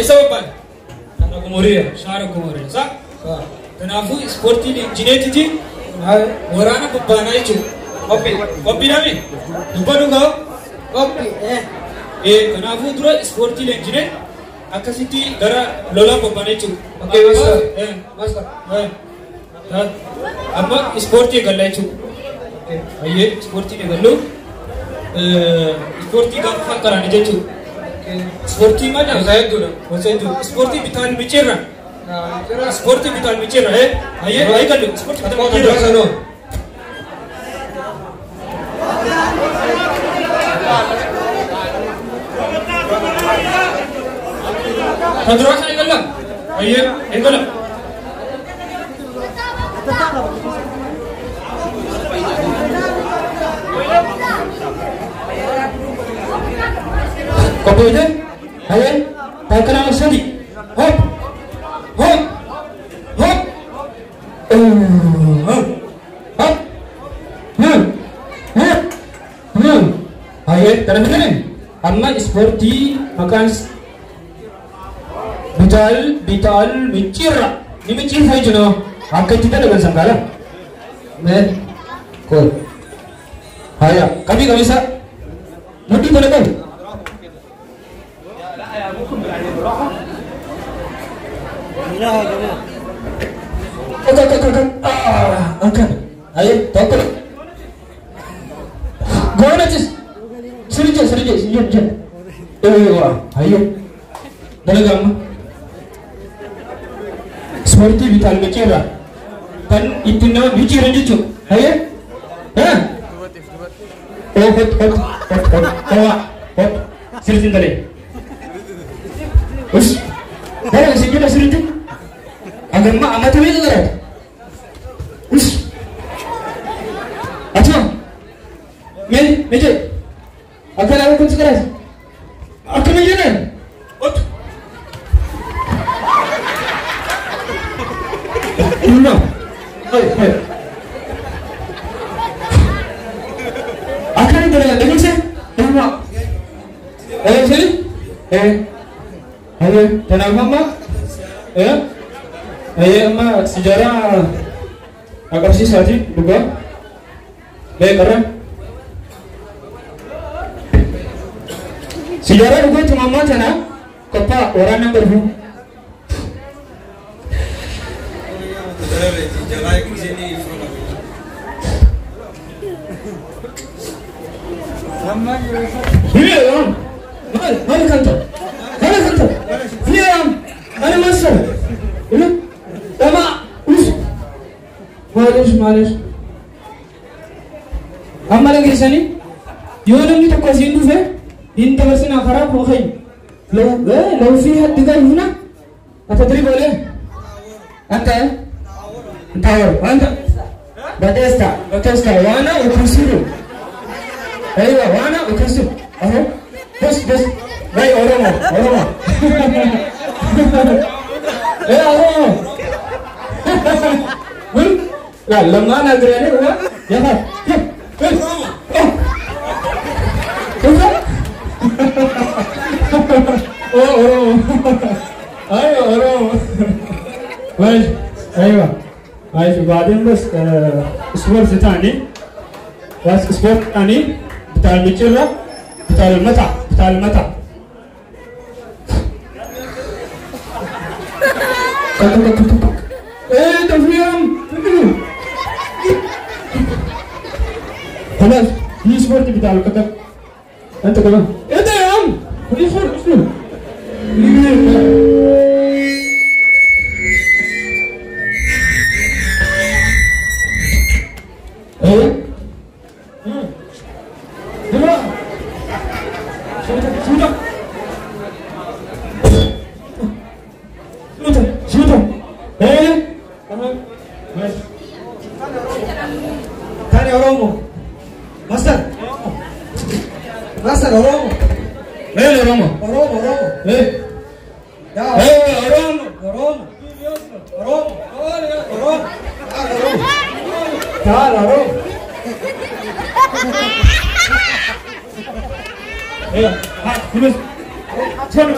sababaan kana gumuriya shaara gumuriya sa kanaafuu ispoortiin injineetiti waraana babbaanaa jechuudha qophi nami dubbadhu gaa qophi kanaafuu dura ispoortiin injineet akkasitti gara lolaa babbaanaa jechuudha amma ispoortii galla jechuudha ayyee ispoortii gallu ispoortii gaafa fakkaraan jechuudha ispoortii mana wasaayidudha ispoortii bitaan micheerra ispoortii bitaan micheerra ayyee ayi gallu ispoortii bitaan micheerra Tadura saya galla ayyee galla Kemudian, ayo, terkenal sedih, hop, hop, hop, hop, ayo, terkenal. Amma seperti makan bital, micira, ini micir saya juga. Angkat kita dengan sanggala, men, cool. Ayo, kami bisa, nanti boleh kan? Angkat, ayo, tokol. Gua nanti, sedikit. Ayo, boleh kamu? Seperti vital bicara, kan itu nama bicara juga. Ayo, hot, sedikit tadi. Us, dah sedikit. Agar mak amat tu juga kan? Us, acah, meja, akan aku kunci keras, akan meja ni, ot, no, hey, akan ni boleh dengar sih, mak, sini, ayo, tenang mama, ayo mak sejarah agar sih saja juga, baik kerana sejarah juga cuma macam mana, kapa orang yang berhu. Iya, mana kantor? Iya, mana masuk? Ini, sama, malas. Amma lagi sini, يوم تقاسين دوفه إن تبرسنا خراب هو خير لو فيها الدجاج هنا أتدري بوله أنت باتيستا وانا وكرسيرو أيوة وانا وكرسيرو أهو بس باي أوروما إيه أوروما لا لما أنا أدري هو يا ايوه بعدين بس اسبوع ثاني بس اسبوع ثاني بتاع المجرة بتاع المتع ايه تفهم خلاص هي سبورت بتاع الكتب انت كمان ايه ده يا عم ودي فرق اسلوب ايه شوطة ايه تمام ماشي ثاني اورومو ماستر اورومو ايه اورومو ايه يا اورومو تعال اورومو ايه ها خلاص شنو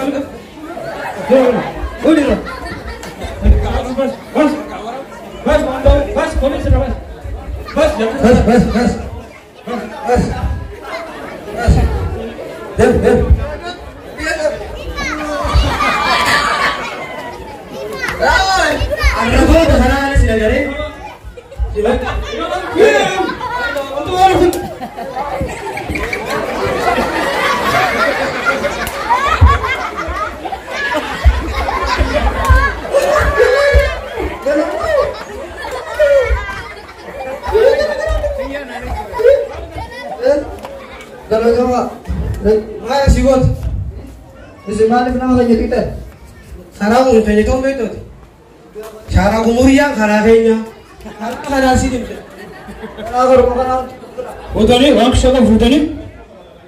Udani, wang siapa udani?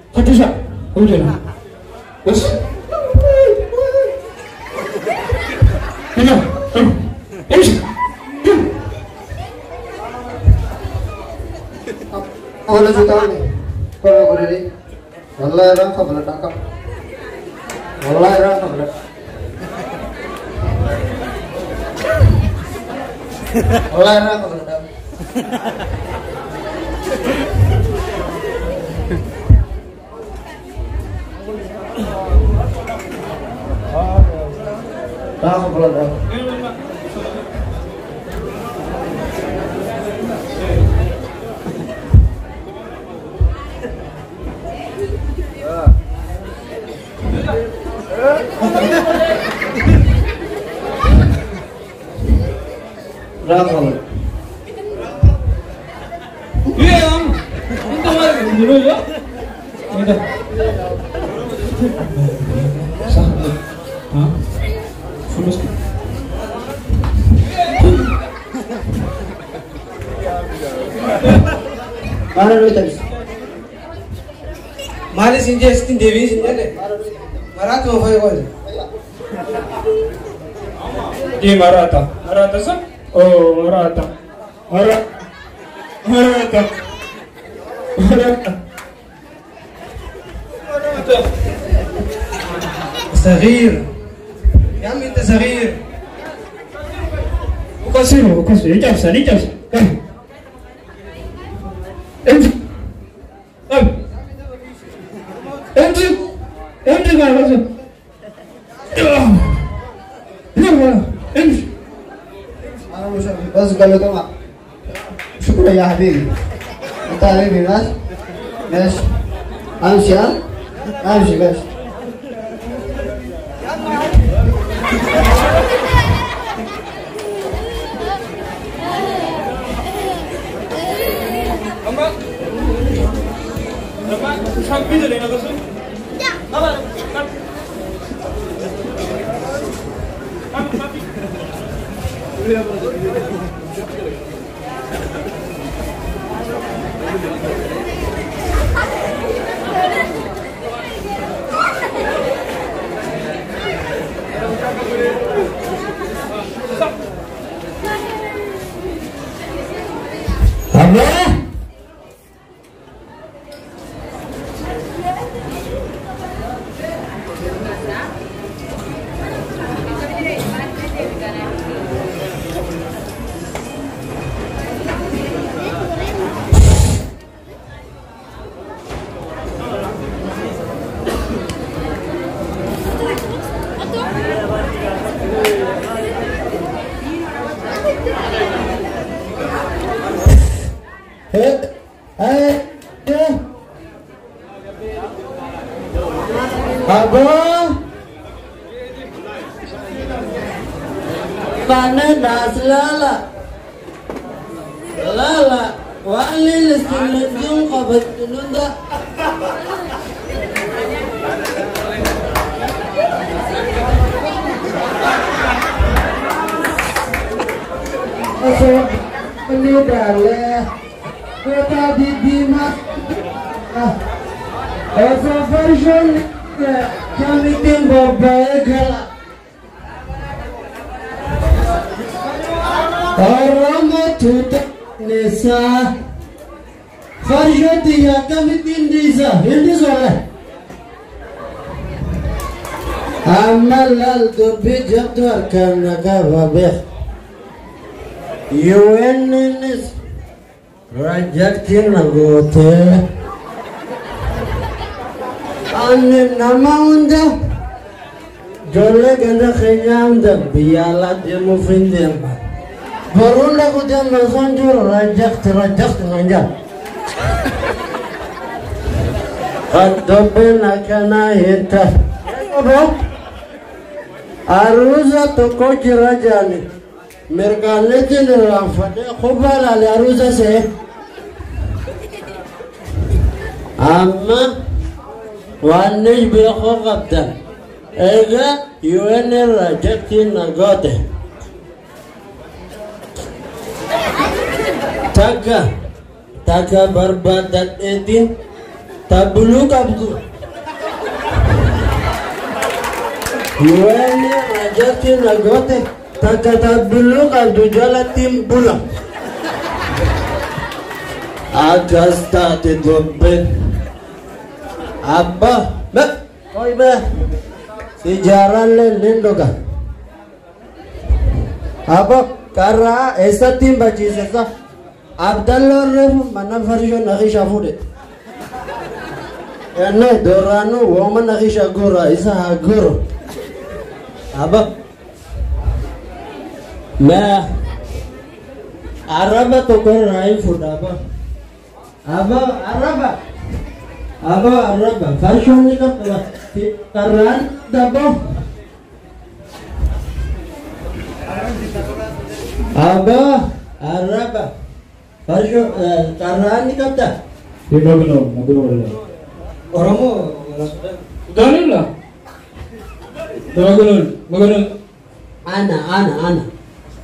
Katusa, udani. Bos. Mana? Bos. Awalnya juta ni, kalau boleh ni, Allah orang kabar tangkap, Allah orang kabar, Allah orang kabar tangkap. Tahu kalau dah. Rakal. Iya, itu mah dulu ya. Ini. Satu. Hah? Fulus. Mana dulu tadi? Mari sinje stin dewi sinje le. Marat mau fai kau. Di Marata sah? Oh, Marata. صغير يا عمي انت صغير وقصير يجبس انت قاعد امشي أنا مش بس قال له تمام شكرا يا حبيبي أنت حبيبي ماشي أمشي بس Abang, mana nas lala, wali listilunjung kabat tulunda. Masuk ini daleh kita didimak version kami tinggal bagal orang tutup nesa version dia kami tindisa ini soalnya عمل الدبي جبدو أركان نقابة بيخ يويننس رجعتي نغوتي أني نماوندا جولة كنا خيام دا بيالا ديمو فيندين بروندا كده مسانجو رجعت نجا قدبنا كنا هتا aruza toko jirajani merkane jene rafade khubala le aruza se amma wanne be khogabda ega yuene rajati nagote taka barbadat edin tabulu kabdu yuene rajati nagote taka tabulu kabdu jala timbula agasta te dobbe abba be koi be sejarah le lendoga abba karra esa timba jisesa abdallah refu mana farisho nakisha fude ene doranu woma nakisha gora isa hagoro abba ma araba to kor rai fuda abba araba farisho ni ka karan dabo abba araba farisho karan ni kapta Nagulol. Oromo Ganun lang. Magulol. ana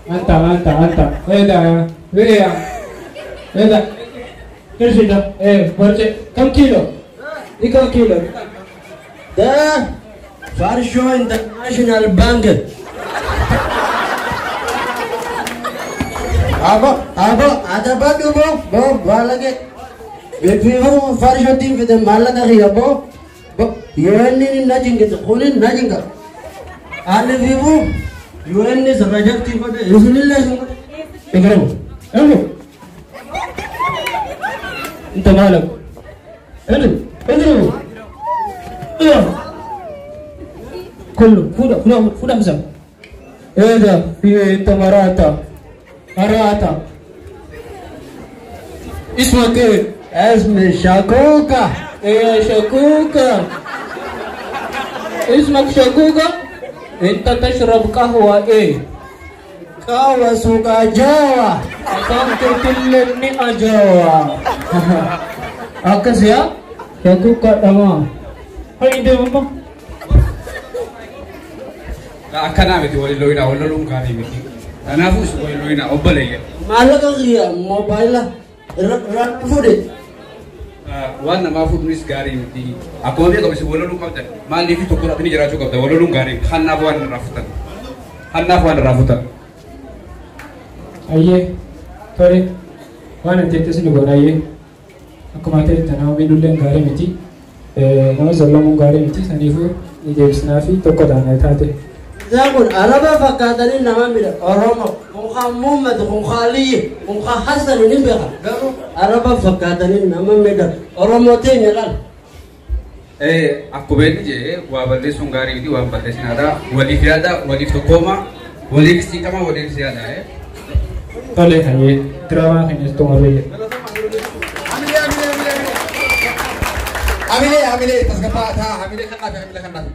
Anta. Eda. Kirsida. Borche. Kam kilo? Ikaw kilo. da farisho international bank abo ada badu bo balage befiho farisho tim fide malaka khiyabo bo yuenni najinga khunin najinga ale vivo yuenni sarajati fode rasulillah Ikaw. Ano? Ito malam. Ano? كله فودا مسام هذا في تمراتا اسمك ايه؟ اسمي شاكوكا شكوكا اسمك شكوكا انت تشرب قهوة ايه؟ قهوة سوكا جوا أكانت كلني أجوا أكس يا شكوكا تمام هاي ده ماما Akana miti wali loina wala lungkari miti. Anafus wali loina obbalaya. malaka khiya mobile ran fude Wana mafu tunis gari miti. Aku ambil kau mesti wala lungkari. Mali itu kurang ini jera cukup. Wala lungkari. Hanna buan rafutan. Aye sorry wana tete sini gora aye aku mati tanah minuleng gari miti nama zallam gari miti sanifu ni jebisnafi toko dana thate zakun araba fakatani nama mira oromo mukha muhammad mukha ali mukha hasan ni beka araba fakatani nama mira oromo te nyalan Aku beli je. Wabali sunggari miti wabali sinada. Wali fiada, wali tokoma, wali kistikama, wali siada. tole aye drama ini tongare Amile tas kapata amile kana